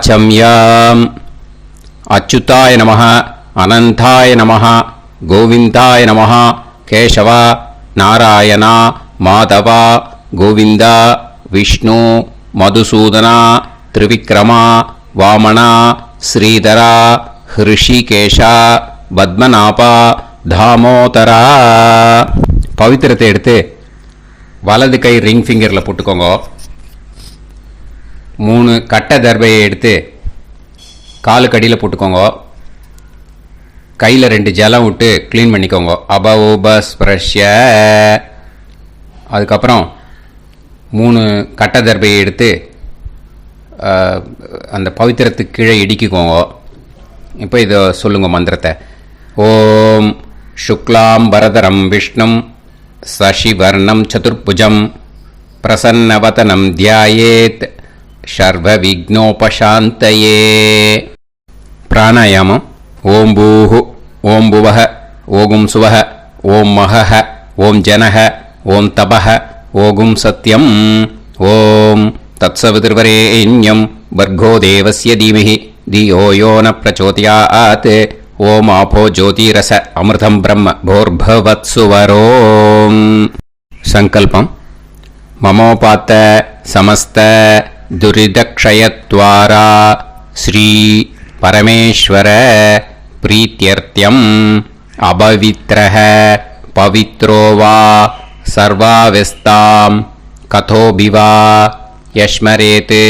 ஆச்சம்யாம். அச்சுதாய நமஹ, அனந்தாய நமஹ, கோவிந்தாய நமஹ, கேசவா, நாராயணா, மாதவா, கோவிந்தா, விஷ்ணு, மதுசூதனா, திரிவிக்ரமா, வாமனா, ஸ்ரீதரா, ஹிருஷிகேஷா, பத்மநாபா, தாமோதரா. பவித்திரத்தை எடுத்து வலது கை ரிங் ஃபிங்கரில் போட்டுக்கோங்க. 3 கட்டை தர்பையை எடுத்து காலுக்கடியில் போட்டுக்கோங்க. கையில் 2 ஜலம் விட்டு க்ளீன் பண்ணிக்கோங்க. அபௌபஸ்பிரஷ்ய. அதுக்கப்புறம் 3 கட்டை தர்பையை எடுத்து அந்த பவித்திரத்துக்கு கீழே இடிக்கிக்கோங்க. இப்போ இதை சொல்லுங்க மந்திரத்தை. ஓம் சுக்லாம் வரதரம் விஷ்ணும் சசிவர்ணம் சதுர்புஜம் பிரசன்னவதனம் தியாயேத் சர்வ விக்னோபசாந்தயே. பிராணாயாமம். ஓம் பூஹு, ஓம் புவஹ, ஓகும் சுவஹ, ஓம் மஹஹ, ஓம் ஜனஹ, ஓம் தபஹ, ஓகும் சத்யம். ஓம் தத்சவிதுர்வரேண்யம் வர்கோ தேவஸ்ய தீமஹி தியோ யோ ந பிரச்சோதயாத். ஓம் ஆபோ ஜோதிரச அமிர்தம் பிரம்ம போர்பவத்சுவரோம். சங்கல்பம். மமோபாத்த சமஸ்த துரிதக்ஷயத்வாரா ஸ்ரீ பரமேஸ்வர பிரீத்யர்த்தியம் அபவித்ரஹ பவித்ரோ வா சர்வாவஸ்தாம் கதோபிவா யஸ்மரேத்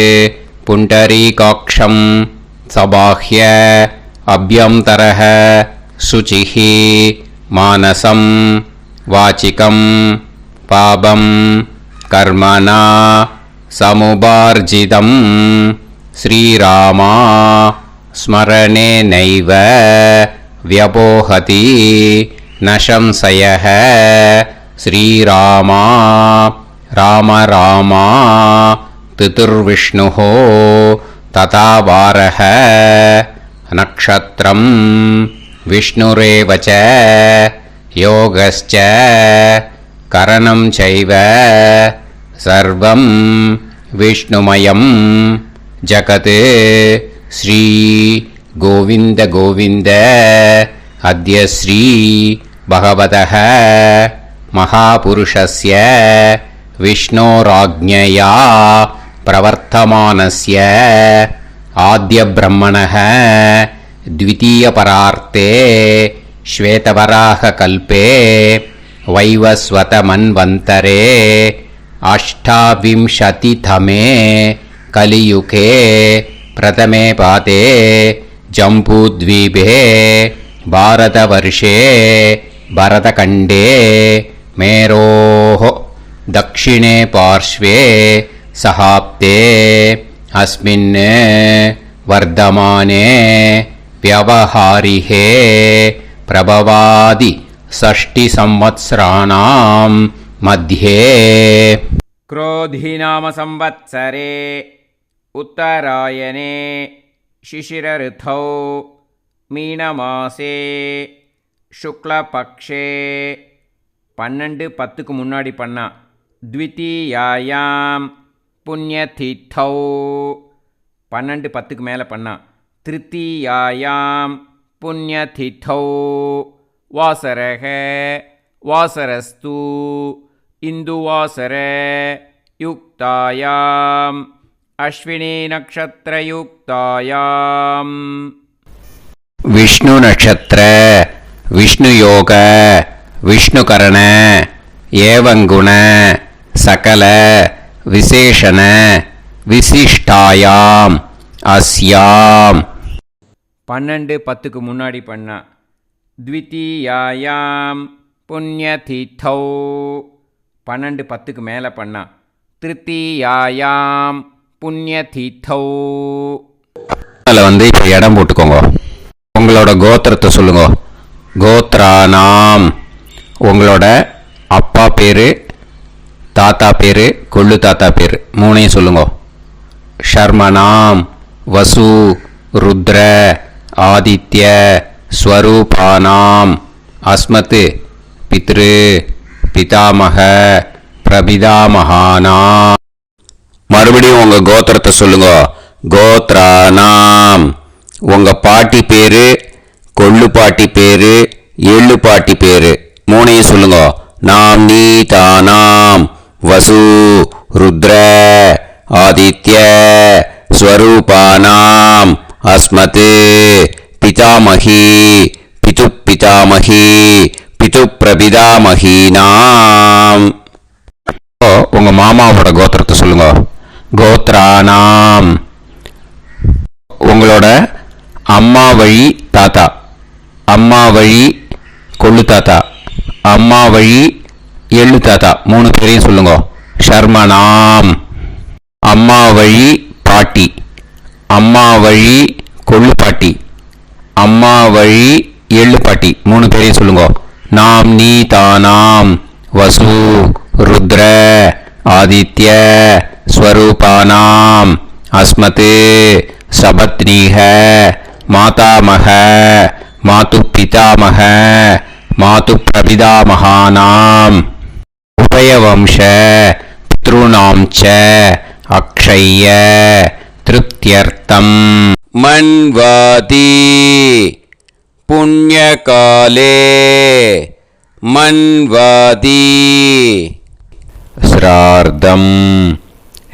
புண்டரீகாக்ஷம் சபாஹ்ய அப்யந்தரஹ சுசிஹ மானசம் வாசிகம் பாபம் கர்மணா சமுபார்ஜிதம் ஸ்ரீராமா ஸ்மரணேனைவ வ்யபோஹதி நசம்சயஹ. ஸ்ரீராமா ராம ராமா திதுர்விஷ்ணுஹ ததா வாரஹ. நக்ஷத்ரம் விஷ்ணுரேவச யோகஸ்ச கரணம் சைவ சர்வம் விஷ்ணுமயம் ஜகத். ஸ்ரீ கோவிந்த கோவிந்த அத்ய ஸ்ரீ பகவதः மகாபுருஷஸ்ய விஷ்ணோராஜ்ஞயா பிரவர்த்தமானஸ்ய ஆத்ய பிரம்மணः த்விதீயபரார்த்தே ஸ்வேதவராக கல்பே வைவஸ்வத மன்வந்தரே அஷ்டாவிம்சதிதமே கலியுகே பிரதமே பாதே ஜம்பூத்வீபே பாரதவர்ஷே பரதகண்டே மேரோः தக்ஷிணே பார்ஷ்வே சஹாப்தே அஸ்மின் வர்தமானே व्यवहारिहे प्रभवादि षष्टि संवत्सराणां मध्ये. क्रोधिनाम संवत्सरे उत्तरायणे शिशिरऋतौ மீனமாசே சுக்லபக்ஷே 12-10க்கு முன்னாடி பண்ணா த்விதீயாயாம் புண்ணியதித்தௌ 12-10க்கு மேலே பண்ணா திருத்தீயாயாம் புண்ணியதித்தௌ வாசரக வாசரஸ்து இந்துவாசர யுக்தாயாம் அஸ்வினி நக்ஷத்ரயுக்தாயாம். விஷ்ணு நட்சத்திர விஷ்ணு யோக விஷ்ணுகரண ஏவங்குண சகல விசேஷண விசிஷ்டாயாம் அஸ்யாம். 12-10க்கு முன்னாடி பண்ணா த்விதீயாயாம் புண்ணியதித்தௌ 12-10க்கு மேலே பண்ணா திருத்தீயாயாம் புண்ணியதித்தௌ. அதில் இப்போ இடம் போட்டுக்கோங்க. உங்களோட கோத்திரத்தை சொல்லுங்க. கோத்ரானாம் உங்களோட அப்பா பேர், தாத்தா பேர், கொள்ளு தாத்தா பேர் 3ஐயும் சொல்லுங்க. ஷர்மனாம் வசு ருத்ர ஆதித்ய ஸ்வரூபானாம் அஸ்மத் பித்ரு பிதாமக பிரபிதாமகானா. மறுபடியும் உங்கள் கோத்திரத்தை சொல்லுங்க. கோத்ரானாம். உங்கள் பாட்டி பேர், கொள்ளு பாட்டி பேர், எள்ளு பாட்டி பேர் மூணையும் சொல்லுங்க. நாம் நீ தானாம் வசு ருத்ர ஆதித்ய ஸ்வரூபானாம் அஸ்மத் பிதாமகி பிது பிதாமகி பிது பிரபிதாமகீனாம். உங்கள் மாமாவோட கோத்திரத்தை சொல்லுங்க. கோத்ரானாம். உங்களோட அம்மா வழி தாத்தா, அம்மா வழி கொள்ளு தாத்தா, அம்மா வழி எள்ளு தாத்தா மூணு பேரையும் சொல்லுங்க. ஷர்மனாம். அம்மா வழி பாட்டி, அம்மா வழி கொள்ளு பாட்டி, அம்மா வழி எள்ளு பாட்டி மூணு பேரையும் சொல்லுங்க. நாம் நீ தானாம் வசு ருத்ர ஆதித்ய ஸ்வரூபானாம் அஸ்மத் சபத்னீஹ மாதாமக மாது பிதாமக மாது பிரபிதாமகானாம் உபயவம்ச பித்ருணாம் ச அக்ஷய்ய திருப்தியர்த்தம் மன்வாதி புண்ணியகாலே மன்வாதி ஸ்ரார்த்தம்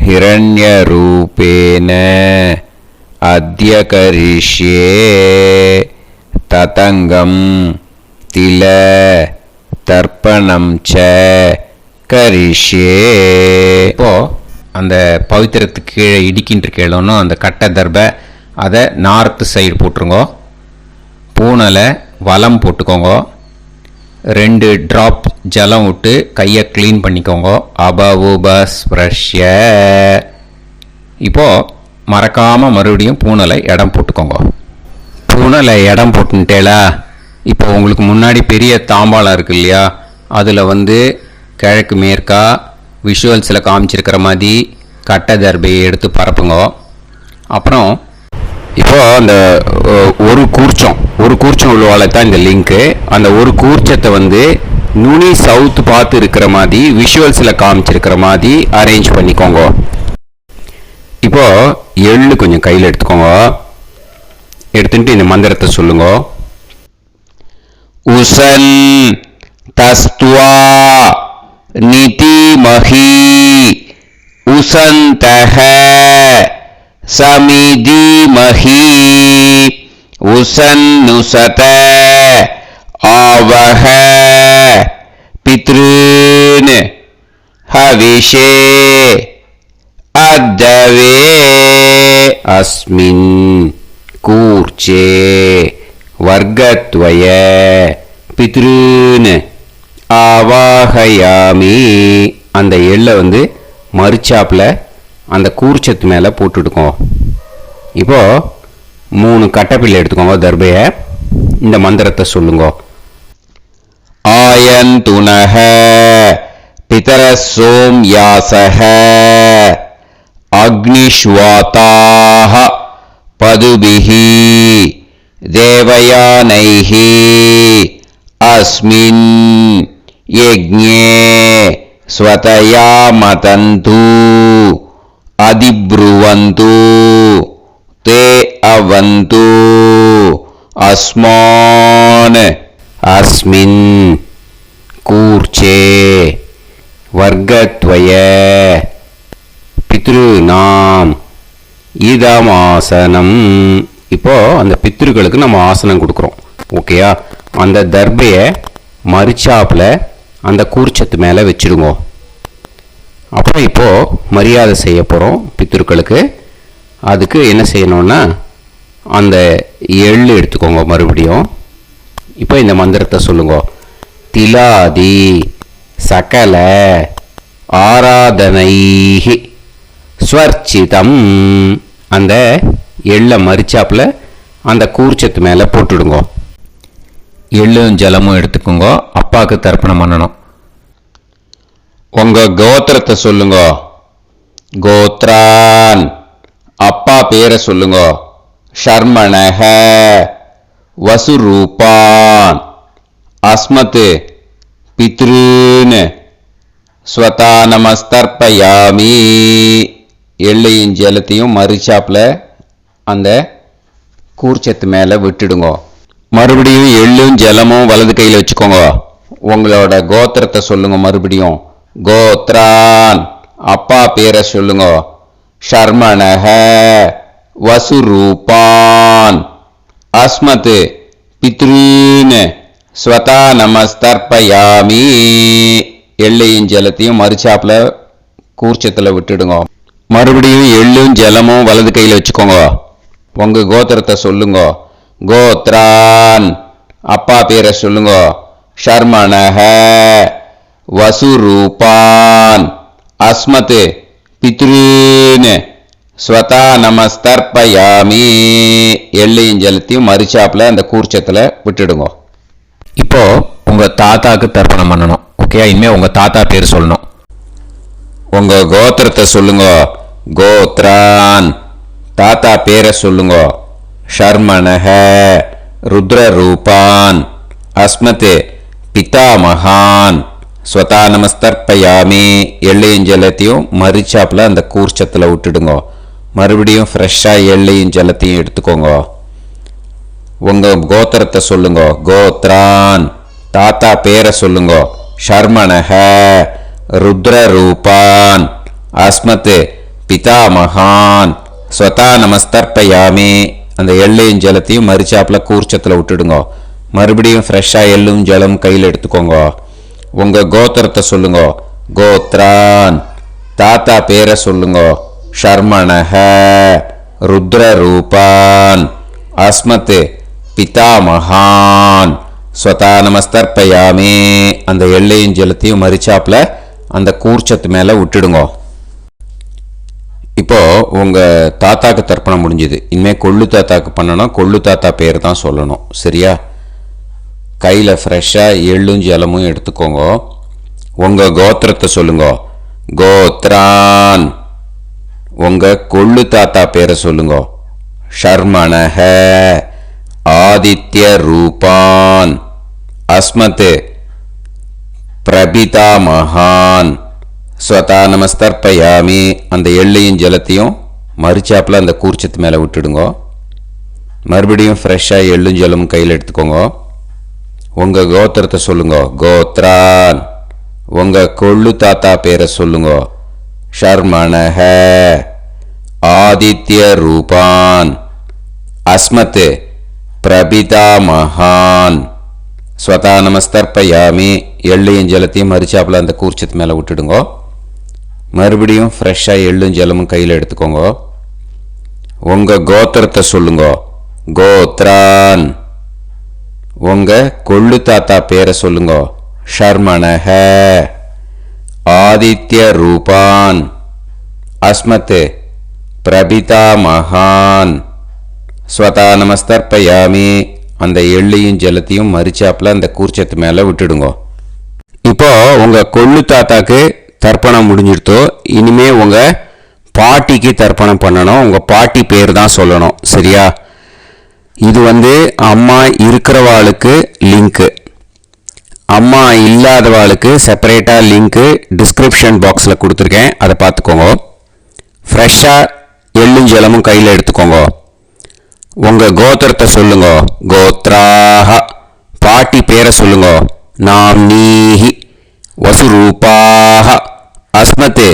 ஹிரண்யரூபேன அத்ய கரிஷ்யே ததங்கம் தில தர்ப்பணம் ச கரிஷ்யே. இப்போ அந்த பவித்திரத்துக்கு கீழே இடிக்கின்ற கீழே அந்த கட்டை தர்பை அதை நார்த்து சைடு போட்டுருங்கோ. பூனலை வலம் போட்டுக்கோங்க. 2 ட்ராப் ஜலம் விட்டு கையை க்ளீன் பண்ணிக்கோங்க. அபவுபஸ்ப்ரஷ்ய. இப்போது மறக்காமல் மறுபடியும் பூனலை இடம் போட்டுக்கோங்க. பூனலை இடம் போட்டுட்டேலா. இப்போ உங்களுக்கு முன்னாடி பெரிய தாம்பாளம் இருக்கு இல்லையா, அதில் கிழக்கு மேற்கா விஷுவல்ஸில் காமிச்சிருக்கிற மாதிரி கட்டை தர்பையை எடுத்து பரப்புங்க. அப்புறம் இப்போது அந்த ஒரு கூர்ச்சம் உள்ளவால தான் இந்த லிங்க்கு. அந்த ஒரு கூர்ச்சத்தை நுனி சவுத் பார்த்து இருக்கிற மாதிரி விஷுவல்ஸில் காமிச்சிருக்கிற மாதிரி அரேஞ்ச் பண்ணிக்கோங்க. இப்போது எள்ளு கொஞ்சம் கையில் எடுத்துக்கோங்க. எடுத்துட்டு இந்த மந்திரத்தை சொல்லுங்க. உசன் தஸ்துவா நிதிமஹி உசந்தஹ சமிதிமஹி உசன்னுசத ஆவஹ பித்ருன் ஹவிஷே அத்தவே அஸ்மின் கூர்ச்சே வர்க்கத்வய பித்ருன் ஆவாஹயாமி. அந்த எள்ளை மறுச்சாப்பில் அந்த கூர்ச்சத்து மேலே போட்டுடுக்கோ. இப்போது 3 கட்டைப்பிள்ளை எடுத்துக்கோங்க. தர்பையை இந்த மந்திரத்தை சொல்லுங்க. ஆயந்துனஹ பிதர சோம்யாசஹ அக்னிஷ்வாதாஹ பதுபிஹி தேவயானைஹி அஸ்மின் யஜ்ஞே ஸ்வதயா மதந்து அதிப்ருவந்து தே அவது அஸ்மான் அஸ்மின் கூர்ச்சே வர்க்கத்வய பித்ருநாம் இதமாசனம். இப்போ அந்த பித்ருக்களுக்கு நம்ம ஆசனம் கொடுக்குறோம். ஓகேயா? அந்த தர்பையை மறுச்சாப்பில் அந்த கூர்ச்சத்து மேலே வச்சுடுங்க. அப்புறம் இப்போது மரியாதை செய்ய போகிறோம் பித்ருக்களுக்கு. அதுக்கு என்ன செய்யணும்னா அந்த எள்ளு எடுத்துக்கோங்க. மறுபடியும் இப்போ இந்த மந்திரத்தை சொல்லுங்க. திலாதி சகல ஆராதனைஹி ஸ்வர்ச்சிதம். அந்த எள்ளை மரிச்சாப்பில் அந்த கூர்ச்சத்து மேலே போட்டுடுங்க. எள்ளும் ஜலமும் எடுத்துக்கோங்க. அப்பாவுக்கு தர்ப்பணம் பண்ணணும். உங்கள் கோத்திரத்தை சொல்லுங்க. கோத்ரான். அப்பா பேரை சொல்லுங்க. ஷர்மணஹ வசுரூபான் அஸ்மத் பித்ருன் ஸ்வதா நமஸ்தர்ப்பயாமி. எள்ளையும் ஜலத்தையும் மறுச்சாப்பில் அந்த கூர்ச்சத்து மேலே விட்டுடுங்க. மறுபடியும் எள்ளும் ஜலமும் வலது கையில் வச்சுக்கோங்க. உங்களோட கோத்திரத்தை சொல்லுங்க. மறுபடியும் கோத்ரான், அப்பா பேரை சொல்லுங்க. ஷர்மணஹ, வசுரூபான், அஸ்மத் பித்ரீன், ஸ்வதா நமஸ்தர்ப்பயாமி. எள்ளையும் ஜலத்தையும் மறுச்சாப்புல கூர்ச்சத்தில் விட்டுடுங்க. மறுபடியும் எள்ளும் ஜலமும் வலது கையில் வச்சுக்கோங்க. உங்க கோத்திரத்தை சொல்லுங்க. கோத்ரான், அப்பா பேரை சொல்லுங்க. ஷர்மணஹ, வசுரூபான், அஸ்மத் பித்ரீன், ஸ்வதா நமஸ்தர்ப்பயாமி. எள்ளையும் ஜலத்தையும் மறுச்சாப்புல அந்த கூர்ச்சத்தில் விட்டுடுங்க. இப்போ உங்க தாத்தாக்கு தர்ப்பணம் பண்ணணும். ஓகே, இனிமே உங்க தாத்தா பேர் சொல்லணும். உங்க கோத்திரத்தை சொல்லுங்க. கோத்ரான், தாத்தா பேரை சொல்லுங்க. ஷர்மணஹ, ருத்ரரூபான், அஸ்மத் பிதாமகான், ஸ்வதா நமஸ்தர்ப்பயாமி. எள்ளையும் ஜலத்தையும் மறுச்சாப்புல அந்த கூர்ச்சத்தில் விட்டுடுங்க. மறுபடியும் ஃப்ரெஷ்ஷாக எள்ளையும் ஜலத்தையும் எடுத்துக்கோங்க. உங்க கோத்திரத்தை சொல்லுங்க. கோத்ரான், தாத்தா பேரை சொல்லுங்க. ஷர்மணஹ, ருத்ரரூபான், அஸ்மத் பிதாமகான், ஸ்வதா நமஸ்தர்ப்பயாமி. அந்த எள்ளையும் ஜலத்தையும் மறுச்சாப்புல கூர்ச்சத்தில் விட்டுடுங்க. மறுபடியும் ஃப்ரெஷ்ஷாக எள்ளும் ஜலம் கையில் எடுத்துக்கோங்க. உங்க கோத்திரத்தை சொல்லுங்க. கோத்ரான், தாத்தா பேரை சொல்லுங்க. ஷர்மணஹ, ருத்ரரூபான், அஸ்மத் பிதாமகான், ஸ்வதா நமஸ்தர்ப்பயாமி. அந்த எள்ளையும் ஜலத்தையும் மறுச்சாப்புல அந்த கூர்ச்சத்து மேலே விட்டுடுங்க. இப்போ உங்க தாத்தாக்கு தர்ப்பணம் முடிஞ்சுது. இனிமேல் கொள்ளு தாத்தாக்கு பண்ணணும். கொள்ளு தாத்தா பேர் தான் சொல்லணும். சரியா? கையில் ஃப்ரெஷ்ஷாக எள்ளும் ஜலமும் எடுத்துக்கோங்க. உங்கள் கோத்திரத்தை சொல்லுங்க. கோத்ரான், உங்கள் கொள்ளு தாத்தா பேரை சொல்லுங்க. ஷர்மணஹ, ஆதித்ய ரூபான், அஸ்மத் பிரபிதாமகான், ஸ்வதா நமஸ்தர்ப்பயாமி. அந்த எள்ளையும் ஜலத்தையும் மறுச்சாப்பில் அந்த கூர்ச்சத்து மேலே விட்டுடுங்க. மறுபடியும் ஃப்ரெஷ்ஷாக எள்ளும் ஜலமும் கையில் எடுத்துக்கோங்க. உங்கள் கோத்திரத்தை சொல்லுங்க. கோத்ரான், உங்கள் கொள்ளு தாத்தா பேரை சொல்லுங்க. ஷர்மணஹ, ஆதித்ய ரூபான், அஸ்மத் பிரபிதாமகான், ஸ்வதா நமஸ்தர்ப்பயாமி. எள்ளையும் ஜலத்தையும் மறுச்சாப்பில் அந்த கூர்ச்சத்து மேலே விட்டுடுங்க. மறுபடியும் ஃப்ரெஷ்ஷாக எள்ளும் ஜலமும் கையில் எடுத்துக்கோங்க. உங்கள் கோத்திரத்தை சொல்லுங்க. கோத்ரான், உங்கள் கொள்ளு தாத்தா பேரை சொல்லுங்க. ஷர்மணஹ, ஆதித்ய ரூபான், அஸ்மத் பிரபிதாமகான், ஸ்வதா நமஸ்தர்ப்பயாமி. அந்த எள்ளையும் ஜலத்தையும் மறுச்சாப்பில் அந்த கூர்ச்சத்து மேலே விட்டுடுங்க. இப்போ உங்கள் கொள்ளு தாத்தாக்கு தர்ப்பணம் முடிஞ்சிடுத்தோ. இனிமே உங்கள் பாட்டிக்கு தர்ப்பணம் பண்ணணும். உங்கள் பாட்டி பேர் தான் சொல்லணும். சரியா? இது அம்மா இருக்கிறவாளுக்கு லிங்க்கு, அம்மா இல்லாதவாளுக்கு செப்பரேட்டாக லிங்க்கு டிஸ்கிரிப்ஷன் பாக்ஸில் கொடுத்துருக்கேன். அதை பார்த்துக்கோங்க. ஃப்ரெஷ்ஷாக எள்ளும் ஜலமும் கையில் எடுத்துக்கோங்க. உங்கள் கோத்திரத்தை சொல்லுங்க. கோத்ராஹ, பாட்டி பேரை சொல்லுங்க. நாம்னீஹி, வசுரூபாஹ, அஸ்மத்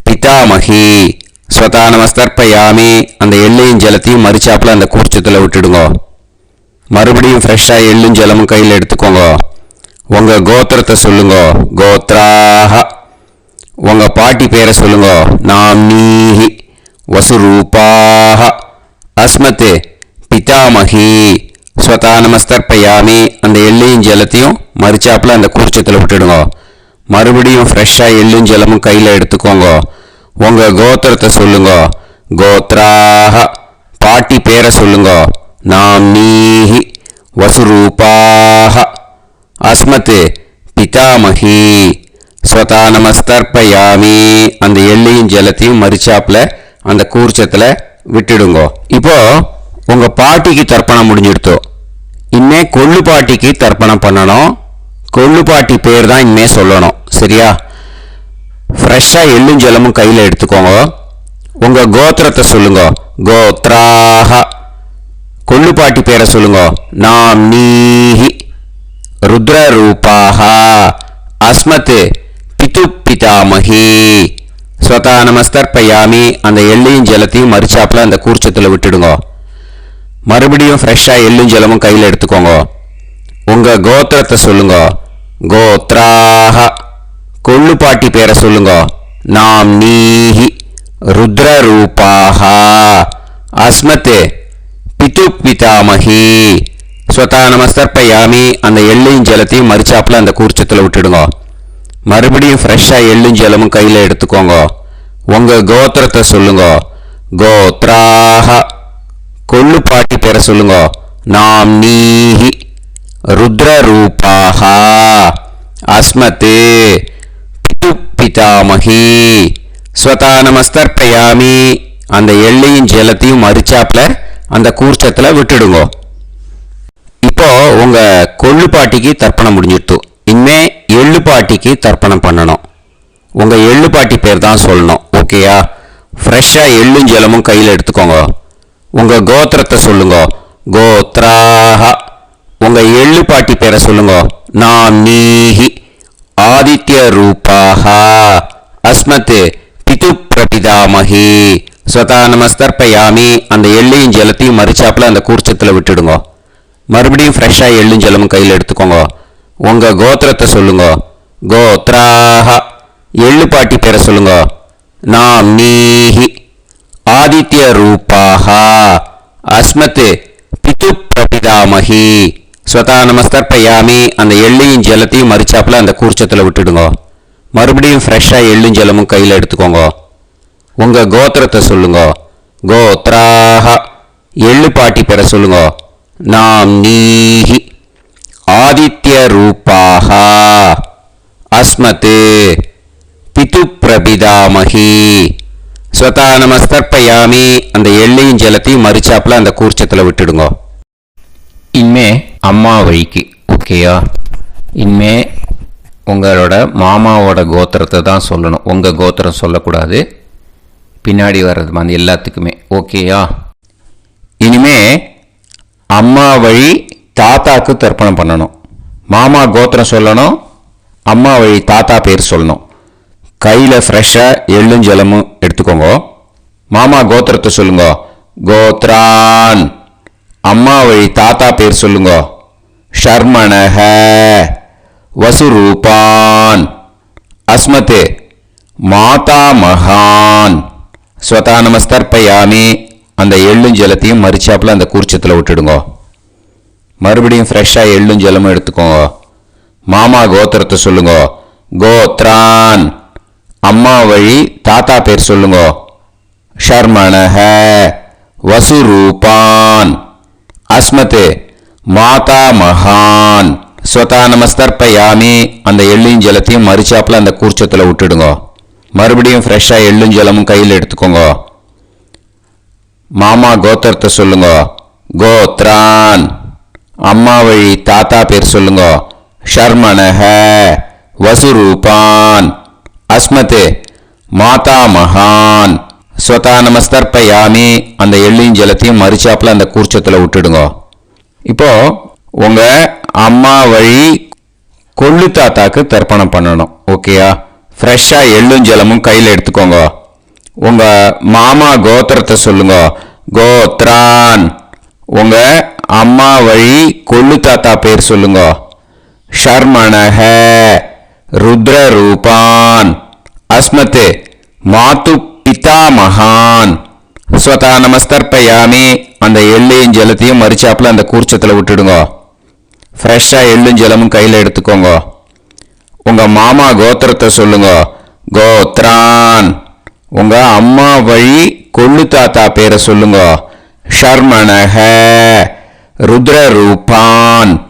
பிதாமகி, ஸ்வதா நமஸ்தர்ப்பயாமி. அந்த எள்ளையும் ஜலத்தையும் மறுச்சாப்பில் அந்த கூர்ச்சத்தில் விட்டுடுங்க. மறுபடியும் ஃப்ரெஷ்ஷாக எள்ளும் ஜலமும் கையில் எடுத்துக்கோங்க. உங்கள் கோத்திரத்தை சொல்லுங்க. கோத்ராஹ, உங்கள் பாட்டி பேரை சொல்லுங்க. நாம்னீஹி, வசுரூபாஹ, அஸ்மத் பிதாமகி, ஸ்வதா நமஸ்தர்ப்பயாமி. அந்த எள்ளையும் ஜலத்தையும் மறுச்சாப்பில் அந்த கூர்ச்சத்தில் விட்டுடுங்க. மறுபடியும் ஃப்ரெஷ்ஷாக எள்ளும் ஜலமும் கையில் எடுத்துக்கோங்க. உங்கள் கோத்திரத்தை சொல்லுங்க. கோத்ராஹ, பாட்டி பேரை சொல்லுங்க. நாம்னீஹி, வசுரூபாஹ, அஸ்மத் பிதாமகி, ஸ்வதா நமஸ்தர்ப்பயாமி. அந்த எள்ளையும் ஜலத்தையும் மறுச்சாப்பில் அந்த கூர்ச்சத்தில் விட்டுடுங்க. இப்போ உங்கள் பாட்டிக்கு தர்ப்பணம் முடிஞ்சிடுத்தோ. இனிமே கொள்ளு பாட்டிக்கு தர்ப்பணம் பண்ணணும். கொள்ளு பாட்டி பேர் தான் இனிமே சொல்லணும். சரியா? ஃப்ரெஷ்ஷாக எள்ளும் ஜலமும் கையில் எடுத்துக்கோங்க. உங்க கோத்திரத்தை சொல்லுங்க. கோத்ராஹ. கொள்ளுப்பாட்டி பேரை சொல்லுங்க. நாம் நீஹி. ருத்ரரூபாஹ. அஸ்மத் பிது பிதாமகி. ஸ்வதா நமஸ்தர்ப்பயாமி. அந்த எள்ளையும் ஜலத்தையும் மறிச்சாப்புல அந்த கூர்ச்சத்தில் விட்டுடுங்க. மறுபடியும் ஃப்ரெஷ்ஷாக எள்ளும் ஜலமும் கையில் எடுத்துக்கோங்க. உங்க கோத்திரத்தை சொல்லுங்க. கோத்ராஹ. கொள்ளுப்பாட்டி பேரை சொல்லுங்க. நாம் நீஹி. ருத்ரரூபாஹ. அஸ்மத் பிது பிதாமகி. ஸ்வதா நமஸ்தர்ப்பயாமி. அந்த எள்ளையும் ஜலத்தையும் மறிச்சாப்புல அந்த கூர்ச்சத்தில் விட்டுடுங்க. மறுபடியும் ஃப்ரெஷ்ஷாக எள்ளும் ஜலமும் கையில் எடுத்துக்கோங்க. உங்க கோத்திரத்தை சொல்லுங்க. கோத்ராஹ. கொள்ளுப்பாட்டி பேரை சொல்லுங்க. நாம் நீஹி. ருத்ரரூபாஹ. அஸ்மத் பிது பிதாமகி. ஸ்வதா நமஸ்தர்ப்பயாமி. அந்த எள்ளையும் ஜலத்தையும் மறிச்சாப்புல அந்த கூர்ச்சத்தில் விட்டுடுங்க. இப்போ உங்க கொள்ளுப்பாட்டிக்கு தர்ப்பணம் முடிஞ்சிடுத்து. இனிமே எள்ளுப்பாட்டிக்கு தர்ப்பணம் பண்ணணும். உங்க எள்ளுப்பாட்டி பேர் தான் சொல்லணும். ஓகேயா? ஃப்ரெஷ்ஷாக எள்ளும் ஜலமும் கையில் எடுத்துக்கோங்க. உங்க கோத்திரத்தை சொல்லுங்க. கோத்ராஹ. உங்க எள்ளுப்பாட்டி பேரை சொல்லுங்க. நாம் நீஹி. ஆதித்ய ரூபாஹ. அஸ்மத் பிது பிரபிதாமகி. ஸ்வதா நமஸ்தர்ப்பயாமி. அந்த எள்ளையும் ஜலத்தையும் மறிச்சாப்புல அந்த கூர்ச்சத்தில் விட்டுடுங்க. மறுபடியும் ஃப்ரெஷ்ஷாக எள்ளும் ஜலமும் கையில் எடுத்துக்கோங்க. உங்க கோத்திரத்தை சொல்லுங்க. கோத்ராஹ. எள்ளுப்பாட்டி பேரை சொல்லுங்க. நாம் நீஹி. ஆதித்ய ரூபாஹ. அஸ்மத் பிது பிரபிதாமகி. ஸ்வதா நமஸ்தர்ப்பயாமி. அந்த எள்ளையும் ஜலத்தையும் மறிச்சாப்புல அந்த கூர்ச்சத்தில் விட்டுடுங்க. மறுபடியும் ஃப்ரெஷ்ஷாக எள்ளும் ஜலமும் கையில் எடுத்துக்கோங்க. உங்க கோத்திரத்தை சொல்லுங்க. கோத்ராஹ. எள்ளுப்பாட்டி பேரை சொல்லுங்க. நாம் நீஹி. ஆதித்ய ரூபாஹ. அஸ்மத் பிது பிரபிதாமகி. ஸ்வதா நமஸ்தர்ப்பயாமி. அந்த எள்ளையும் ஜலத்தையும் மறிச்சாப்புல அந்த கூர்ச்சத்தில் விட்டுடுங்க. இனிமே அம்மா வழிக்கு. ஓகேயா? இனிமே உங்களோட மாமாவோட கோத்திரத்தை தான் சொல்லணும். உங்கள் கோத்திரம் சொல்லக்கூடாது. பின்னாடி வர்றது மாதிரி எல்லாத்துக்குமே. ஓகேயா? இனிமே அம்மா வழி தாத்தாக்கு தர்ப்பணம் பண்ணணும். மாமா கோத்திரம் சொல்லணும். அம்மா வழி தாத்தா பேர் சொல்லணும். கையில் ஃப்ரெஷ்ஷாக எள்ளும் ஜலமும் எடுத்துக்கோங்க. மாமா கோத்திரத்தை சொல்லுங்க. கோத்ரான். அம்மா வழி தாத்தா பேர் சொல்லுங்க. ஷர்மணஹ. வசுரூபான். அஸ்மத் மாதா மகான். ஸ்வதா நமஸ்தர்ப்பயாமி. அந்த எள்ளும் ஜலத்தையும் மறிச்சாப்புல அந்த கூர்ச்சத்தில் விட்டுடுங்க. மறுபடியும் ஃப்ரெஷ்ஷாக எள்ளும் ஜலமும் எடுத்துக்கோங்க. மாமா கோத்திரத்தை சொல்லுங்க. கோத்ரான். அம்மா வழி தாத்தா பேர் சொல்லுங்க. ஷர்மணஹ. வசுரூபான். அஸ்மத் மாதா மகான். ஸ்வதா நமஸ்தர்ப்பயாமி. அந்த எள்ளும் ஜலத்தையும் மறிச்சாப்புல அந்த கூர்ச்சத்தில் விட்டுடுங்க. மறுபடியும் ஃப்ரெஷ்ஷாக எள்ளும் ஜலமும் கையில் எடுத்துக்கோங்க. மாமா கோத்திரத்தை சொல்லுங்க. கோத்ரான். அம்மா வழி தாத்தா பேர் சொல்லுங்க. ஷர்மணஹ. வசுரூபான். அஸ்மத் மாதா மகான். ஸ்வதா நமஸ்தர்ப்பயாமி. அந்த எள்ளையும் ஜலத்தையும் மறிச்சாப்புல அந்த கூர்ச்சத்தில் விட்டுடுங்க. இப்போ உங்க அம்மா வழி கொள்ளு தாத்தாக்கு தர்ப்பணம் பண்ணணும். ஓகேயா? ஃப்ரெஷ்ஷாக எள்ளும் ஜலமும் கையில் எடுத்துக்கோங்க. உங்க மாமா கோத்திரத்தை சொல்லுங்க. கோத்ரான். உங்க அம்மா வழி கொள்ளு தாத்தா பேர் சொல்லுங்க. ஷர்மணஹ. ருத்ரரூபான். அஸ்மத் மாது பிதாமகான். ஸ்வதா நமஸ்தர்ப்பயாமி. அந்த எள்ளையும் ஜலத்தையும் மறிச்சாப்புல அந்த கூர்ச்சத்தில் விட்டுடுங்க. ஃப்ரெஷ்ஷாக எள்ளும் ஜலமும் கையில் எடுத்துக்கோங்க. உங்க மாமா கோத்திரத்தை சொல்லுங்க. கோத்ரான். உங்க அம்மா வழி கொள்ளு தாத்தா பேரை சொல்லுங்க. ஷர்மணஹ. ருத்ரரூபான்.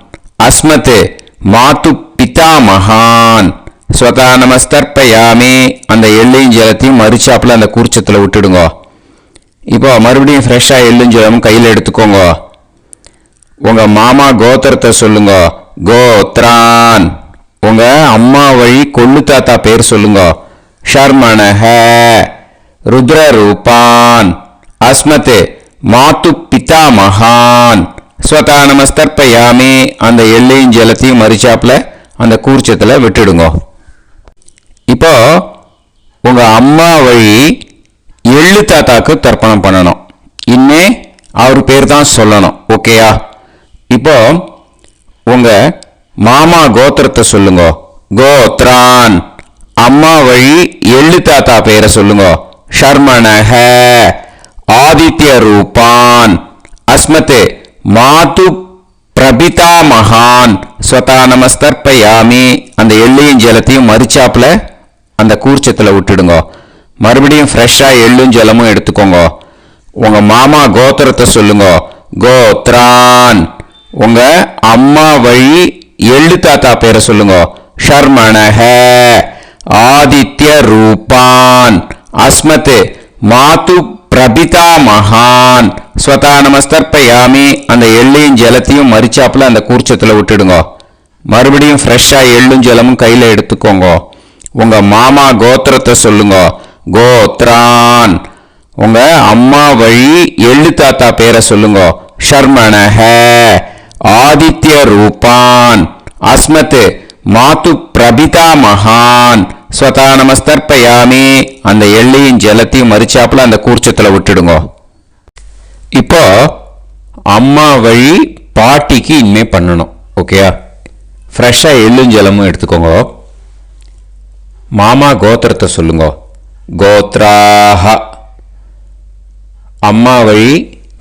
அஸ்மத் மாது பிதாமகான். ஸ்வதா நமஸ்தர்ப்பயாமி. அந்த எள்ளையும் ஜலத்தையும் மறிச்சாப்புல அந்த கூர்ச்சத்தில் விட்டுடுங்க. இப்போ மறுபடியும் ஃப்ரெஷ்ஷாக எள்ளும் ஜலமும் கையில் எடுத்துக்கோங்க. உங்க மாமா கோத்திரத்தை சொல்லுங்க. கோத்ரான். உங்க அம்மா வழி கொள்ளு தாத்தா பேர் சொல்லுங்க. ஷர்மணஹ. ருத்ரரூபான் அஸ்மத் மாது பிதாமகான் ஸ்வதா நமஸ்தர்ப்பயாமி. அந்த எள்ளையும் ஜலத்தையும் மறிச்சாப்புல அந்த கூர்ச்சத்தில் விட்டுடுங்க. இப்போ உங்க அம்மா வழி எள்ளு தாத்தாக்கு தர்ப்பணம் பண்ணணும். இன்னே அவர் பேர் தான் சொல்லணும். ஓகேயா? இப்போ உங்க மாமா கோத்திரத்தை சொல்லுங்க. கோத்ரான். அம்மா வழி எள்ளு தாத்தா பேரை சொல்லுங்க. ஷர்மணஹ ஆதித்ய ரூபான் அஸ்மத் மாது பிரபிதாமகான் ஸ்வதா நமஸ்தர்ப்பயாமி. அந்த எள்ளையும் ஜலத்தையும் மறிச்சாப்புல அந்த கூர்ச்சத்தில் விட்டுடுங்க. மறுபடியும் ஃப்ரெஷ்ஷாக எள்ளும் ஜலமும் எடுத்துக்கோங்க. உங்க மாமா கோத்திரத்தை சொல்லுங்க. கோத்ரான். உங்க அம்மா வழி எள்ளு தாத்தா பேரை சொல்லுங்க. ஷர்மணஹ ஆதித்ய ரூபான் அஸ்மத் மாது பிரபிதாமகான் ஸ்வதா நமஸ்தர்ப்பயாமி. அந்த எள்ளையும் ஜலத்தையும் மறிச்சாப்புல அந்த கூர்ச்சத்தில் விட்டுடுங்க. மறுபடியும் ஃப்ரெஷ்ஷாக எள்ளும் ஜலமும் கையில் எடுத்துக்கோங்க. உங்க மாமா கோத்திரத்தை சொல்லுங்க. கோத்ரான். உங்க அம்மா வழி எள்ளு தாத்தா பேரை சொல்லுங்க. ஷர்மணஹ ஆதித்ய ரூபான் அஸ்மத் மாது பிரபிதாமகான் ஸ்வதா நமஸ்தர்ப்பயாமி. அந்த எள்ளையும் ஜலத்தையும் மறிச்சாப்புல அந்த கூர்ச்சத்தில் விட்டுடுங்க. இப்போ அம்மா வழி பாட்டிக்கு இனிமே பண்ணணும். ஓகேயா? ஃப்ரெஷ்ஷாக எள்ளும் ஜலமும் எடுத்துக்கோங்க. மாமா கோத்திரத்தை சொல்லுங்க. கோத்ராஹ. அம்மா வழி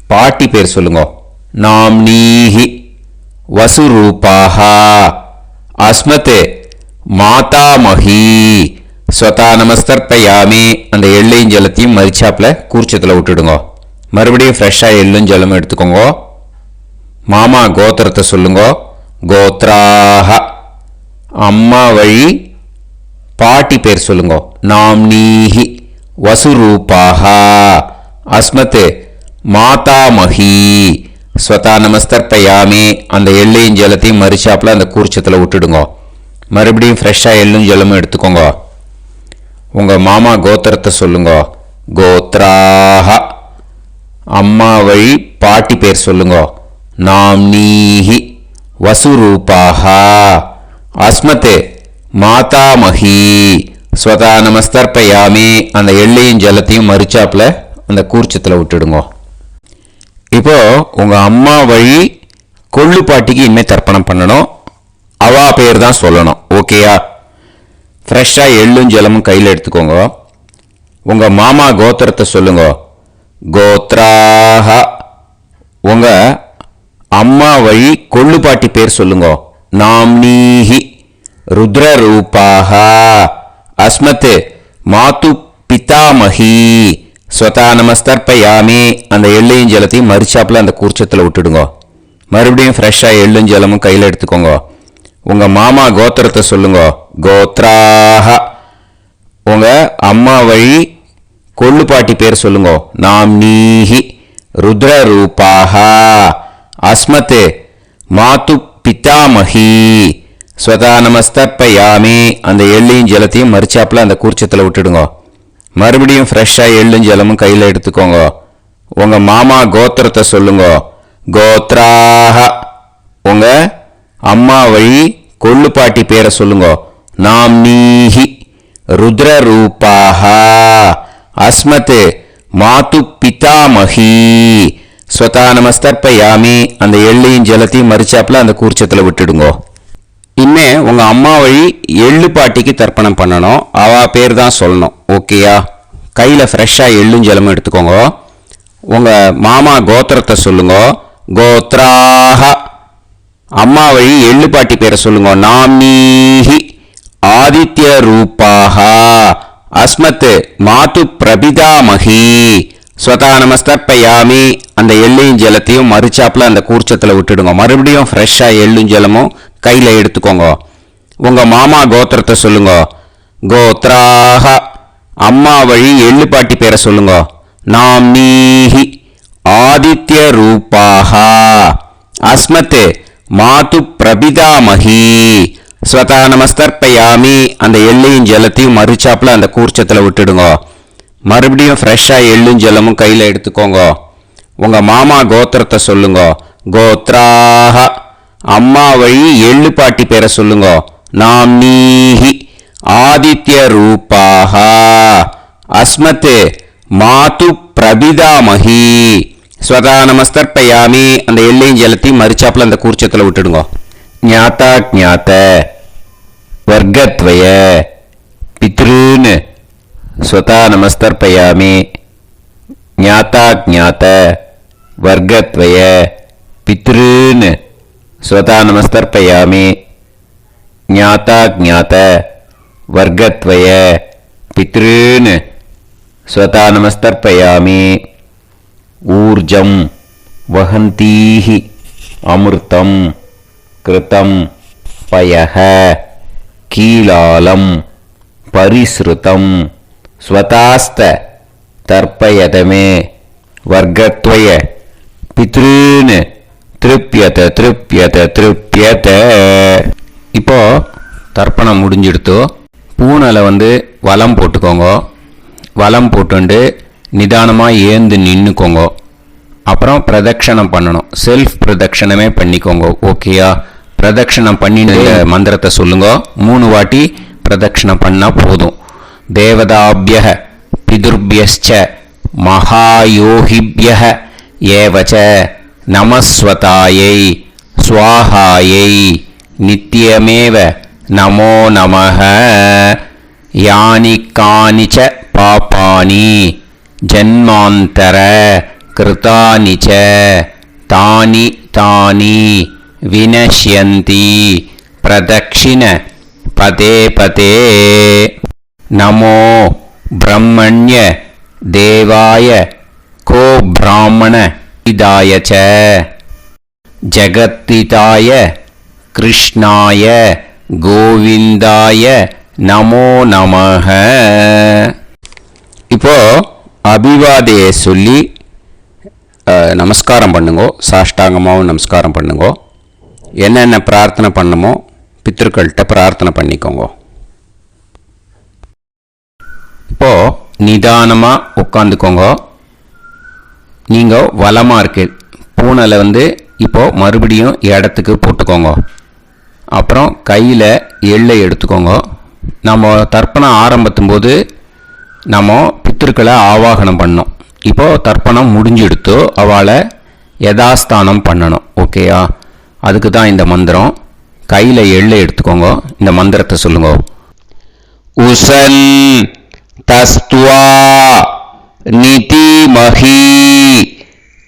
பாட்டி பேர் சொல்லுங்க. நாம்னீஹி வசுரூபாஹ அஸ்மத் மாதாமஹி ஸ்வதா நமஸ்தர்ப்பயாமி. அந்த எள்ளையும் ஜலத்தையும் மறிச்சாப்புல கூர்ச்சத்தில் விட்டுடுங்க. மறுபடியும் ஃப்ரெஷ்ஷாக எள்ளும் ஜலமும் எடுத்துக்கோங்க. மாமா கோத்திரத்தை சொல்லுங்க. கோத்ராஹ. அம்மா வழி பாட்டி பேர் சொல்லுங்க. நாம்னீஹி வசுரூபாஹ அஸ்மத் மாதாமஹி ஸ்வதா நமஸ்தர்ப்பயாமி. அந்த எள்ளையும் ஜலத்தையும் மறிச்சாப்புல அந்த கூர்ச்சத்தில் விட்டுடுங்க. மறுபடியும் ஃப்ரெஷ்ஷாக எள்ளும் ஜலமும் எடுத்துக்கோங்க. உங்க மாமா கோத்திரத்தை சொல்லுங்க. கோத்ராஹ. அம்மா வழி பாட்டி பேர் சொல்லுங்க. நாம்னீஹி வசுரூபாஹ அஸ்மத் மாதாமஹி ஸ்வதா நமஸ்தர்ப்பயாமி. அந்த எள்ளையும் ஜலத்தையும் மறிச்சாப்புல அந்த கூர்ச்சத்தில் விட்டுடுங்க. இப்போ உங்க அம்மா வழி கொள்ளு பாட்டிக்கு இனிமே தர்ப்பணம் பண்ணணும். அவா பேர் தான் சொல்லணும். ஓகேயா? ஃப்ரெஷ்ஷாக எள்ளும் ஜலமும் கையில் எடுத்துக்கோங்க. உங்க மாமா கோத்திரத்தை சொல்லுங்க. கோத்ராஹ. உங்க அம்மா வழி கொள்ளு பாட்டி பேர் சொல்லுங்க. நாம்னீஹி ருத்ரரூபாஹ அஸ்மத் மாது பிதாமஹி ஸ்வதா நமஸ்தர்ப்பயாமி. அந்த எள்ளையும் ஜலத்தையும் மறிச்சாப்புல அந்த கூர்ச்சத்தில் விட்டுடுங்க. மறுபடியும் ஃப்ரெஷ்ஷாக எள்ளும் ஜலமும் கையில் எடுத்துக்கோங்க. உங்க மாமா கோத்திரத்தை சொல்லுங்க. கோத்ராஹ. உங்க அம்மா வழி கொள்ளு பாட்டி பேர் சொல்லுங்க. நாம்னீஹி ருத்ரரூபாஹ அஸ்மத் மாது பிதாமஹி ஸ்வதா நமஸ்தர்ப்பயாமி. அந்த எள்ளையும் ஜலத்தையும் மறிச்சாப்புல அந்த கூர்ச்சத்தில் விட்டுடுங்க. மறுபடியும் ஃப்ரெஷ்ஷாக எள்ளும் ஜலமும் கையில் எடுத்துக்கோங்க. உங்க மாமா கோத்திரத்தை சொல்லுங்க. கோத்ராஹ. உங்க அம்மா வழி கொள்ளு பாட்டி பேரை சொல்லுங்க. நாம்னீஹி ருத்ரரூபாஹ அஸ்மத் மாது பிதாமஹி ஸ்வதா நமஸ்தர்ப்பயாமி. அந்த எள்ளையும் ஜலத்தையும் மறிச்சாப்புல அந்த கூர்ச்சத்தில் விட்டுடுங்க. இனிமே உங்க அம்மா வழி எள்ளு பாட்டிக்கு தர்ப்பணம் பண்ணணும். அவ பேர் தான் சொல்லணும். ஓகேயா? கையில் ஃப்ரெஷ்ஷாக எள்ளும் ஜலமும் எடுத்துக்கோங்க. உங்க மாமா கோத்திரத்தை சொல்லுங்க. கோத்ராஹ. அம்மா வழி எள்ளு பாட்டி பேரை சொல்லுங்க. நாம்னீஹி ஆதித்ய ரூபாஹ அஸ்மத் மாது பிரபிதாமஹி ஸ்வதா நமஸ்தர்ப்பயாமி. அந்த எள்ளையும் ஜலத்தையும் மறிச்சாப்புல அந்த கூர்ச்சத்தில் விட்டுடுங்க. மறுபடியும் ஃப்ரெஷ்ஷாக எள்ளும் ஜலமும் கையில் எடுத்துக்கோங்க. உங்க மாமா கோத்திரத்தை சொல்லுங்க. கோத்ராஹ. அம்மா வழி எள்ளு பாட்டி பேரை சொல்லுங்க. நாம்னீஹி ஆதித்ய ரூபாஹ அஸ்மத் மாது பிரபிதாமஹி ஸ்வதா நமஸ்தர்ப்பயாமி. அந்த எள்ளையும் ஜலத்தையும் மறிச்சாப்புல அந்த கூர்ச்சத்தில் விட்டுடுங்க. மறுபடியும் ஃப்ரெஷ்ஷாக எள்ளும் ஜலமும் கையில் எடுத்துக்கோங்க. உங்கள் மாமா கோத்திரத்தை சொல்லுங்க. கோத்ராக. அம்மா வழி எள்ளு பாட்டி பேரை சொல்லுங்க. நாம்னீஹி ஆதித்ய ரூபாக. அஸ்மத் மாது பிரபிதாமஹி. ஸ்வதா நமஸ்தர்ப்பயாமி. அந்த எள்ளையும் ஜலத்தையும் மறிச்சாப்புல அந்த கூர்ச்சத்தில் விட்டுடுங்க. ஞாத்தா ஜாத்த வர்க்கத்வய பித்ருன் ஸ்வதா நமஸ்தர்ப்பயாமி. ஞாத்தா ஜாத்த வர்க்கத்வய பித்ருன் ஸ்வதா நமஸ்தர்ப்பயாமி. ஞாத்தா ஜாத்த வர்க்கத்வய பித்ருன் ஸ்வதா நமஸ்தர்ப்பயாமி. ஊர்ஜம் வஹந்தீஹி அமிர்தம் கிருதம் பயஹ கீலாலம் பரிஸ்ருதம் ஸ்வதாஸ்த தர்ப்பயதமே வர்க்கத்வய பித்ருன் திருப்யத திருப்யத திருப்யத. இப்போ தர்ப்பணம் முடிஞ்சிடுத்தோ. பூனலை வலம் போட்டுக்கோங்க. வலம் போட்டுண்டு நிதானமாக ஏந்து நின்றுக்கோங்க. அப்புறம் பிரதட்சணம் பண்ணணும். செல்ஃப் பிரதட்சணமே பண்ணிக்கோங்க. ஓகேயா? பிரதட்சணம் பண்ணின மந்திரத்தை சொல்லுங்க. 3 வாட்டி பிரதட்சணம் பண்ணால் போதும். தேவதாபிய பிதுர்பியச்ச மகாயோகிபிய ஏவச்ச நமஸ்வதாயை ஸ்வாஹாயை நித்யமேவ நமோ நமஹ. யானி கானிச்ச பாபானி ஜன்மாந்தர கிருதானி ச தானி தானி வினஷ்யந்தி பிரதக்ஷிண பதே பதே. நமோ பிரம்மண்ய தேவாய கோ பிராமண இதாய ச ஜகத்திதாய கிருஷ்ணாய கோவிந்தாய நமோ நமஹ. இப்போ அபிவாதையை சொல்லி நமஸ்காரம் பண்ணுங்கோ. சாஷ்டாங்கமாகவும் நமஸ்காரம் பண்ணுங்கோ. என்னென்ன பிரார்த்தனை பண்ணமோ பித்ருக்கள்கிட்ட பிரார்த்தனை பண்ணிக்கோங்க. இப்போ நிதானமாக உட்காந்துக்கோங்க. நீங்கள் வலமாக இருக்கு பூனலை இப்போ மறுபடியும் இடத்துக்கு போட்டுக்கோங்க. அப்புறம் கையில் எள்ளை எடுத்துக்கோங்க. நம்ம தர்ப்பணம் ஆரம்பத்தும் போது நம்ம பித்திருக்களை ஆவாகனம் பண்ணோம். இப்போது தர்ப்பணம் முடிஞ்செடுத்தோ அவளை யதாஸ்தானம் பண்ணணும். ஓகேயா? அதுக்கு தான் இந்த மந்திரம். கையில் எள்ளை எடுத்துக்கோங்க. இந்த மந்திரத்தை சொல்லுங்க. உசன் தஸ்துவா நிதிமஹி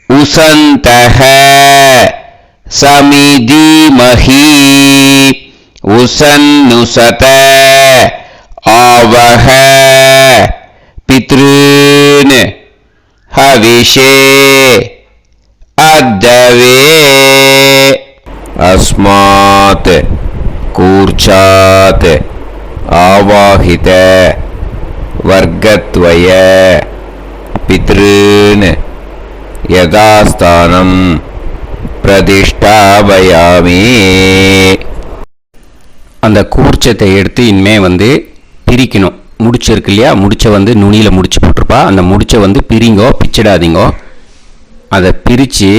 உசந்தஹ சமிதிமஹி உசன்னுசத ஆவஹ பித்ருன் ஹவிஷே அத்தவே. அஸ்மாத் கூர்ச்சாத் ஆவாஹித வர்க்கத்வய பித்ருன் யதாஸ்தானம் பிரதிஷ்டாபயாமி. அந்த கூர்ச்சத்தை எடுத்து இனிமே பிரிக்கணும். முடிச்சிருக்கு இல்லையா? முடிச்ச நுனியில் முடிச்சு போட்டிருப்பா. அந்த முடிச்ச பிரிங்கோ, பிச்சிடாதீங்கோ. அதை பிரித்து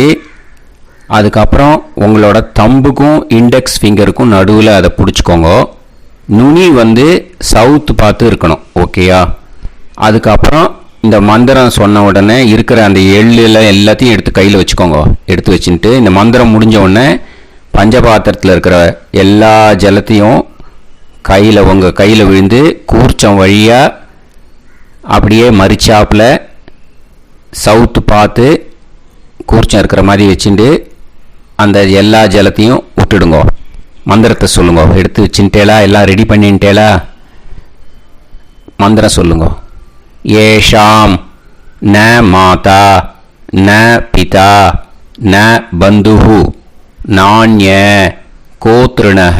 அதுக்கப்புறம் உங்களோட தம்புக்கும் இண்டெக்ஸ் ஃபிங்கருக்கும் நடுவில் அதை பிடிச்சிக்கோங்க. நுனி சவுத்து பார்த்து இருக்கணும். ஓகேயா? அதுக்கப்புறம் இந்த மந்திரம் சொன்ன உடனே இருக்கிற அந்த எள்ளில் எல்லாத்தையும் எடுத்து கையில் வச்சுக்கோங்க. எடுத்து வச்சுட்டு இந்த மந்திரம் முடிஞ்ச உடனே பஞ்சபாத்திரத்தில் இருக்கிற எல்லா ஜலத்தையும் உங்கள் கையில் விழுந்து கூர்ச்சம் வழியாக அப்படியே மறிச்சாப்பில் சவுத்து பார்த்து கூர்ச்சம் இருக்கிற மாதிரி வச்சுட்டு அந்த எல்லா ஜலத்தையும் விட்டுடுங்க. மந்திரத்தை சொல்லுங்க. எடுத்து வச்சுட்டேலா? எல்லாம் ரெடி பண்ணிட்டேலா? மந்திரம் சொல்லுங்க. ஏஷாம் ந மாதா ந பிதா ந பந்துஹு நாண்ய கோத்ருணஹ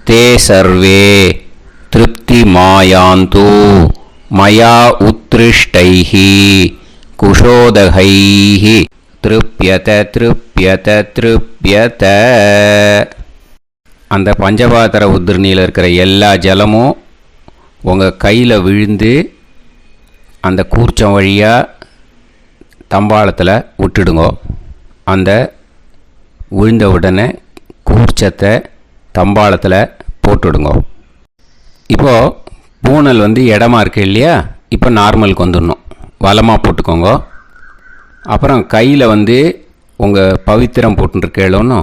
தே சர்வே திருப்தி மாயாந்து மயா உத்ருஷ்டைஹி குஷோதகைஹி திருப்யத திருப்யத திருப்யத. அந்த பஞ்சபாத்திர உதிர்ணியில் இருக்கிற எல்லா ஜலமும் உங்கள் கையில் விழுந்து அந்த கூர்ச்சம் வழியாக தம்பாளத்தில் விட்டுடுங்க. அந்த விழுந்த உடனே கூர்ச்சத்தை தம்பாளத்தில் போட்டுடுங்க. இப்போது பூனல் இடமா இருக்கு இல்லையா, இப்போ நார்மலுக்கு வந்துடணும். வலமாக போட்டுக்கோங்க. அப்புறம் கையில் உங்கள் பவித்திரம் போட்டுருக்கேளோன்னு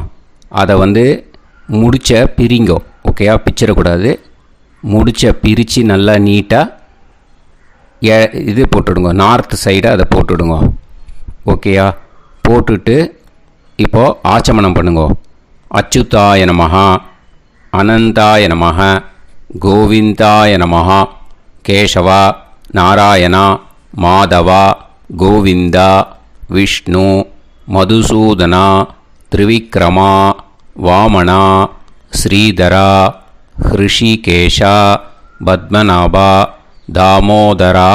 அதை முடிச்ச பிரிங்கோ. ஓகேயா, பிச்சிடக்கூடாது. முடிச்ச பிரித்து நல்லா நீட்டாக இது போட்டுடுங்க, நார்த் சைடை அதை போட்டுடுங்க. ஓகேயா, போட்டுட்டு இப்போது ஆச்சமனம் பண்ணுங்க. அச்சுதாய நமஹ, அனந்தாய நமஹ, கோவிந்தாய நமஹ, கேசவா, நாராயணா, மாதவா, கோவிந்தா, விஷ்ணு, மதுசூதனா, திரிவிக்ரமா, வாமனா, ஸ்ரீதரா, ஹிருஷிகேஷா, பத்மநாபா, தாமோதரா.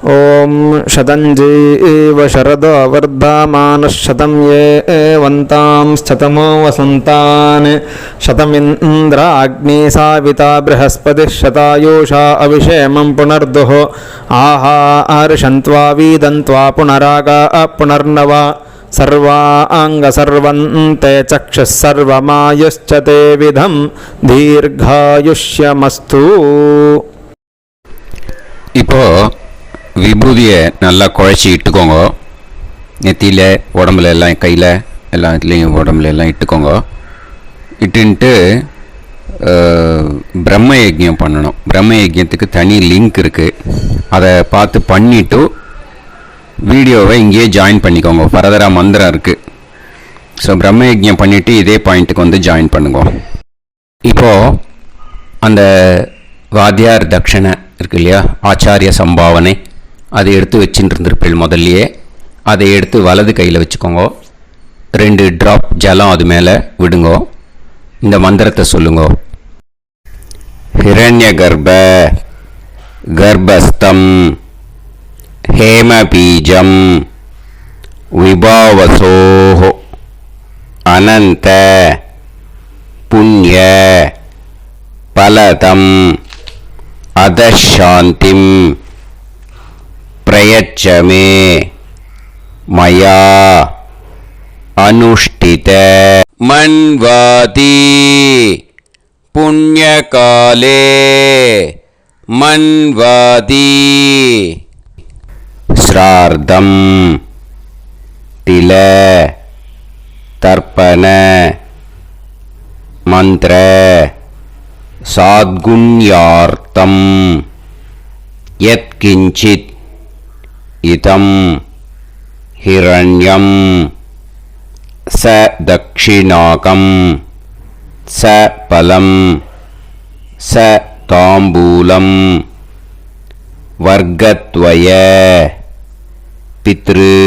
ॐ शतञ्जीव शरदो वर्धमानः शतं येवन्तां शतमो वसन्तान् शतमिन्द्राग्नी साविता बृहस्पतिः शतायुषा अविषेमं पुनर्दुः आहार्षन्त्वा वीदन्त्वा पुनरागा पुनर्नवा सर्वाङ्गसर्वन्ते चक्षुः सर्वमायुश्च ते विधं दीर्घायुष्यमस्तु. விபூதியை நல்லா குழச்சி இட்டுக்கோங்க. நெத்தியில், உடம்புல எல்லாம், கையில் எல்லாம் இதுலேயும் உடம்புல எல்லாம் இட்டுக்கோங்க. இட்டுன்ட்டு பிரம்ம யஜ்யம் பண்ணணும். பிரம்ம யஜ்யத்துக்கு தனி லிங்க் இருக்குது. அதை பார்த்து பண்ணிவிட்டு வீடியோவை இங்கேயே ஜாயின் பண்ணிக்கோங்க. ஃபர்தராக மந்திரம் இருக்குது. ஸோ பிரம்ம யஜ்யம் பண்ணிவிட்டு இதே பாயிண்ட்டுக்கு ஜாயின் பண்ணுங்க. இப்போது அந்த வாத்தியார் தட்சணை இருக்கு இல்லையா, ஆச்சாரிய சம்பாவனை, அதை எடுத்து வச்சுட்டு இருந்திருப்பேன் முதல்லையே. அதை எடுத்து வலது கையில் வச்சுக்கோங்க. 2 ட்ராப் ஜலம் அது மேலே விடுங்க. இந்த மந்திரத்தை சொல்லுங்க. ஹிரண்ய கர்ப்ப கர்ப்பஸ்தம் ஹேமபீஜம் விபாவசோஹ அனந்த புண்ணிய பலதம் அதசாந்திம் பிரயச்சமே மயா அனுஷ்டித மன்வாதி புண்ணியகாலே மன்வாதி ஸ்ரார்த்தம் தில தர்ப்பண மந்திர சாத்குண்யார்த்தம் யத்கிஞ்சித் இதம் ஹிரண்யம் ச தக்ஷிணாகம் ச பலம் ச தாம்பூலம் வர்க்கத்வய பித்ரு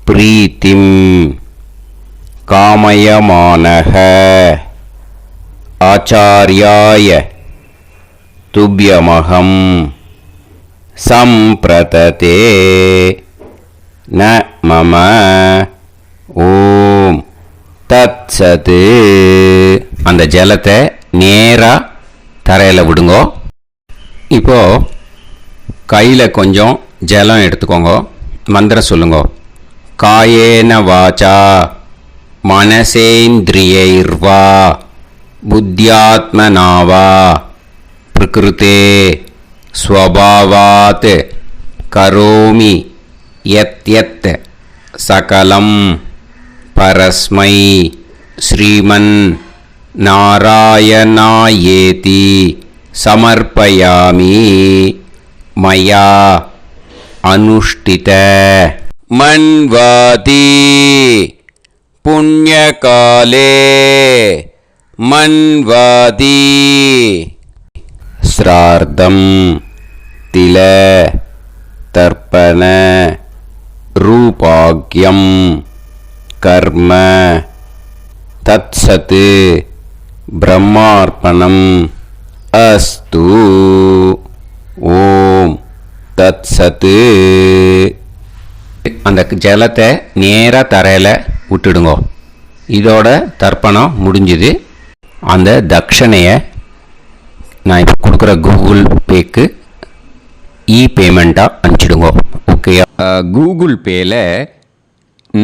பிரீத்திம் காமயமானஹ ஆச்சார்யாய துப்யமகம் சம்பிரததே ந மம ஓம் தத்சத். அந்த ஜலத்தை நேராக தரையில் விடுங்கோ. இப்போது கையில் கொஞ்சம் ஜலம் எடுத்துக்கோங்க. மந்திரம் சொல்லுங்க. காயேன வாச்சா மனசேந்திரியைர்வா புத்தியாத்மனாவா பிரகிருதே ஸ்வபாவாத் கரோமி யத் யத் சகலம் பரஸ்மை ஸ்ரீமன் நாராயணாயேதி சமர்ப்பயாமி மயா அனுஷ்டித மன்வாதி புண்ணியகாலே மன்வாதி ஸ்ரார்த்தம் தில தர்ப்பண ரூபாக்யம் கர்ம தத்சத் பிரம்மார்ப்பணம் அஸ்து. ஓம் தத்சத். அந்த ஜலத்தை நேராக தரையில் விட்டுடுங்க. இதோட தர்ப்பணம் முடிஞ்சுது. அந்த தட்சணையை நான் இப்போ கொடுக்குற கூகுள் பேக்கு பேமெண்ட்டாக அனுப்பிச்சிடுங்க. ஓகேயா? கூகுள் பேயில்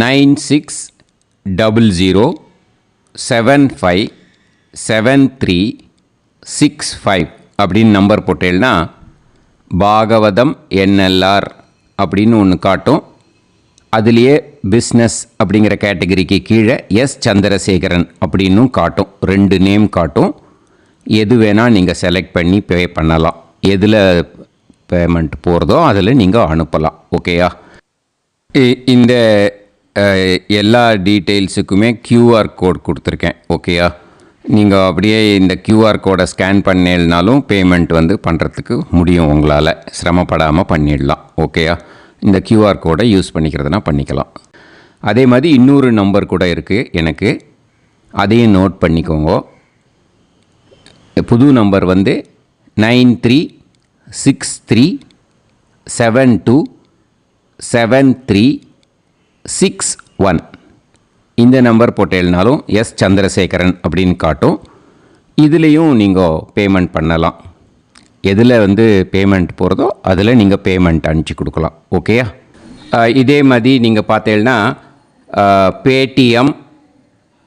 9600757365 அப்படின்னு நம்பர் போட்டேன்னா பாகவதம் என்எல்ஆர் அப்படின்னு ஒன்று காட்டும். அதுலேயே பிஸ்னஸ் அப்படிங்கிற கேட்டகரிக்கு கீழே எஸ் சந்திரசேகரன் அப்படின்னும் காட்டும். 2 நேம் காட்டும். எது வேணால் நீங்கள் செலக்ட் பண்ணி பே பண்ணலாம். எதில் பேமெண்ட் போகிறதோ அதில் நீங்கள் அனுப்பலாம். ஓகேயா? இந்த எல்லா டீட்டெயில்ஸுக்குமே QR கோட் கொடுத்துருக்கேன். ஓகேயா? நீங்கள் அப்படியே இந்த QR கோடை ஸ்கேன் பண்ணேனாலும் பேமெண்ட் பண்ணுறதுக்கு முடியும். உங்களால் சிரமப்படாமல் பண்ணிடலாம். ஓகேயா? இந்த QR கோடை யூஸ் பண்ணிக்கிறதுனா பண்ணிக்கலாம். அதே மாதிரி இன்னொரு நம்பர் கூட இருக்குது எனக்கு, அதையும் நோட் பண்ணிக்கோங்க. புது நம்பர் 9363727361. இந்த நம்பர் போட்டேனாலும் எஸ் சந்திரசேகரன் அப்படின்னு காட்டும். இதுலேயும் நீங்கள் பேமெண்ட் பண்ணலாம். எதில் பேமெண்ட் போகிறதோ அதில் நீங்கள் பேமெண்ட் அனுப்பிச்சி கொடுக்கலாம். ஓகேயா? இதே மாதிரி நீங்கள் பார்த்தீங்கன்னா பேடிஎம்,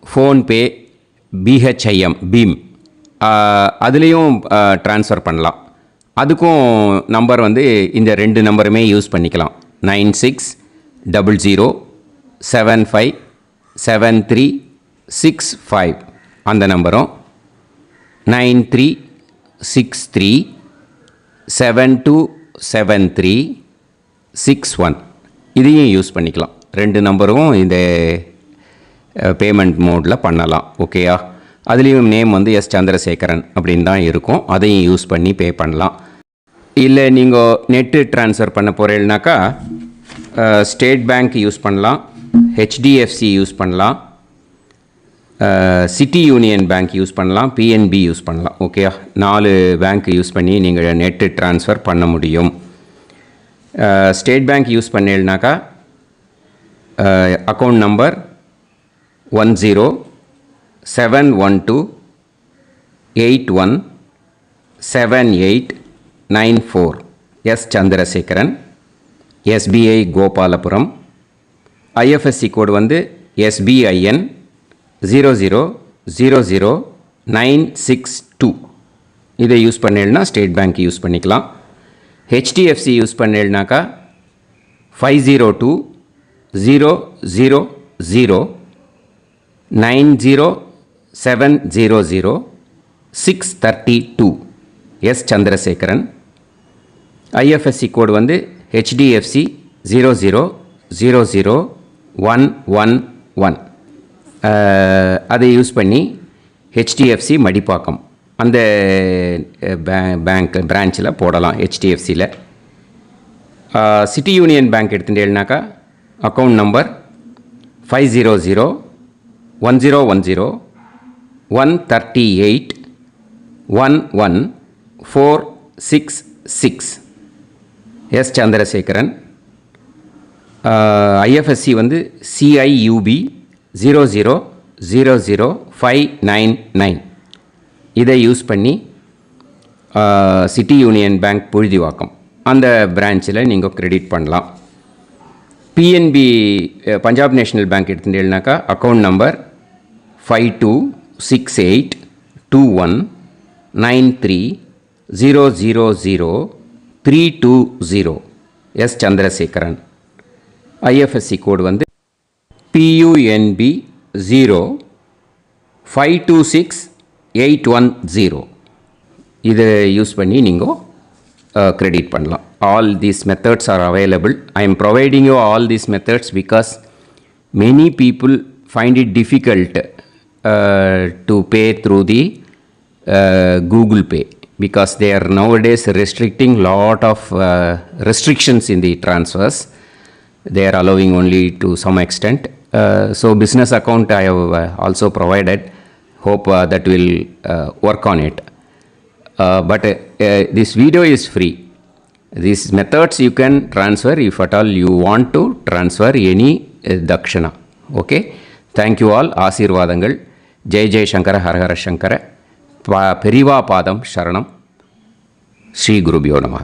ஃபோன்பே, பிஹெச்ஐஎம், பீம் அதுலேயும் ட்ரான்ஸ்ஃபர் பண்ணலாம். அதுக்கும் நம்பர் இந்த 2 நம்பருமே யூஸ் பண்ணிக்கலாம். 9600757365 அந்த நம்பரும் 9363727361 இதையும் யூஸ் பண்ணிக்கலாம். 2 நம்பரும் இந்த பேமெண்ட் மோடில் பண்ணலாம். ஓகேயா? அதுலேயும் நேம் எஸ் சந்திரசேகரன் அப்படின்னு தான் இருக்கும். அதையும் யூஸ் பண்ணி பே பண்ணலாம். இல்லை நீங்கள் நெட்டு ட்ரான்ஸ்ஃபர் பண்ண போகிறீங்கனாக்கா ஸ்டேட் பேங்க் யூஸ் பண்ணலாம், HDFC யூஸ் பண்ணலாம், சிட்டி யூனியன் பேங்க் யூஸ் பண்ணலாம், PNB யூஸ் பண்ணலாம். ஓகேயா? 4 பேங்க் யூஸ் பண்ணி நீங்கள் நெட்டு ட்ரான்ஸ்ஃபர் பண்ண முடியும். ஸ்டேட் பேங்க் யூஸ் பண்ணீங்கனாக்கா account number 1071281789 S Chandrasekaran, SBI Gopalapuram. IFSC code SBIN 0000962. இதை யூஸ் பண்ணீங்கன்னா ஸ்டேட் பேங்க் யூஸ் பண்ணிக்கலாம். HDFC யூஸ் பண்ணீங்கனாக்கா 50200907000632 S Chandrasekaran. IFSC code HDFC 0000111. அதை யூஸ் பண்ணி HDFC மடிப்பாக்கம் அந்த பேங்க் பிரான்ச்சில் போடலாம். HDFCயில் சிட்டி யூனியன் பேங்க் எடுத்துட்டேன்னாக்கா account number 500101381146 S Chandrasekaran. IFSC CIUB 0000599. இதை யூஸ் பண்ணி சிட்டி யூனியன் பேங்க் புழுதிவாக்கம் அந்த பிரான்ச்சில் நீங்கள் கிரெடிட் பண்ணலாம். PNB பஞ்சாப் நேஷ்னல் பேங்க் எடுத்துட்டேன்னாக்கா account number 52682193000320 S Chandrasekaran. IFSC code PUNB 0526810. இதை யூஸ் பண்ணி நீங்கள் கிரெடிட் பண்ணலாம். All these methods are available. I am providing you all these methods because many people find it difficult to pay through the Google Pay because they are nowadays restricting lot of restrictions in the transfers. They are allowing only to some extent. So business account I have also provided. Hope that will work on it. But this video is free. These methods you can transfer if at all you want to transfer any dakshana. Okay. Thank you all. ஆசீர்வாதங்கள். ஜெய் ஜெய் சங்கர ஹரஹர சங்கர. பெரிவா பாதம் சரணம். ஸ்ரீ குருபியோ நமः.